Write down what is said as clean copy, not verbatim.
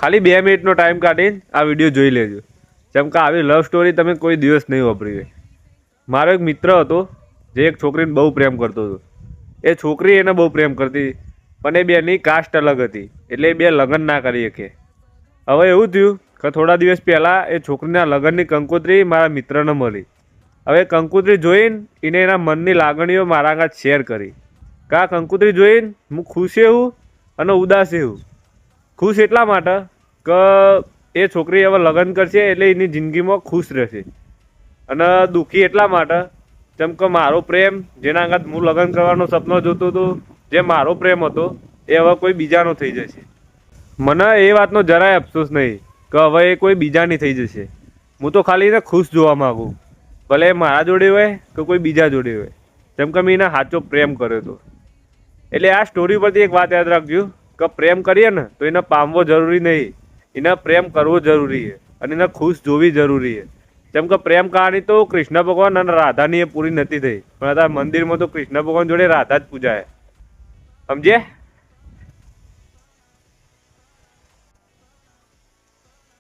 ખાલી 2 મિનિટનો ટાઈમ કાઢીને આ વિડીયો જોઈ લેજો. જેમ કે આવી લવ સ્ટોરી તમે કોઈ દિવસ નહીં વાપરી હોય. મારો એક મિત્ર હતો જે એક છોકરીને બહુ પ્રેમ કરતો હતો. એ છોકરી એને બહુ પ્રેમ કરતી હતી, પણ એ બેની કાસ્ટ અલગ હતી, એટલે એ બે લગ્ન ના કરી શકે. હવે એવું થયું કે થોડા દિવસ પહેલાં એ છોકરીના લગ્નની કંકોત્રી મારા મિત્રને મળી. હવે કંકોત્રી જોઈને એને એના મનની લાગણીઓ મારા આગળ શેર કરી કે આ કંકોત્રી જોઈને હું ખુશ એવું અને ઉદાસ એવું. ખુશ એટલા માટે કે એ છોકરી હવે લગ્ન કરશે એટલે એની જિંદગીમાં ખુશ રહેશે, અને દુઃખી એટલા માટે જેમ કે મારો પ્રેમ જેના આગળ હું લગ્ન કરવાનો સપનો જોતો હતો, જે મારો પ્રેમ હતો એ હવે કોઈ બીજાનો થઈ જશે. મને એ વાતનો જરાય અફસોસ નહીં કે હવે એ કોઈ બીજાની થઈ જશે. હું તો ખાલી એને ખુશ જોવા માગું, ભલે એ મારા જોડે હોય કે કોઈ બીજા જોડે હોય, જેમ કે મેં એને સાચો પ્રેમ કર્યો હતો. એટલે આ સ્ટોરી પરથી એક વાત યાદ રાખજો કે પ્રેમ કરીએ ને તો એને પામવો જરૂરી નહીં, એને પ્રેમ કરવો જરૂરી છે અને એને ખુશ જોવી જરૂરી છે. જેમ કે પ્રેમ કહાની તો કૃષ્ણ ભગવાન અને રાધાની એ પૂરી નથી થઈ, પણ અત્યારે મંદિરમાં તો કૃષ્ણ ભગવાન જોડે રાધા જ પૂજાય. સમજ્યા?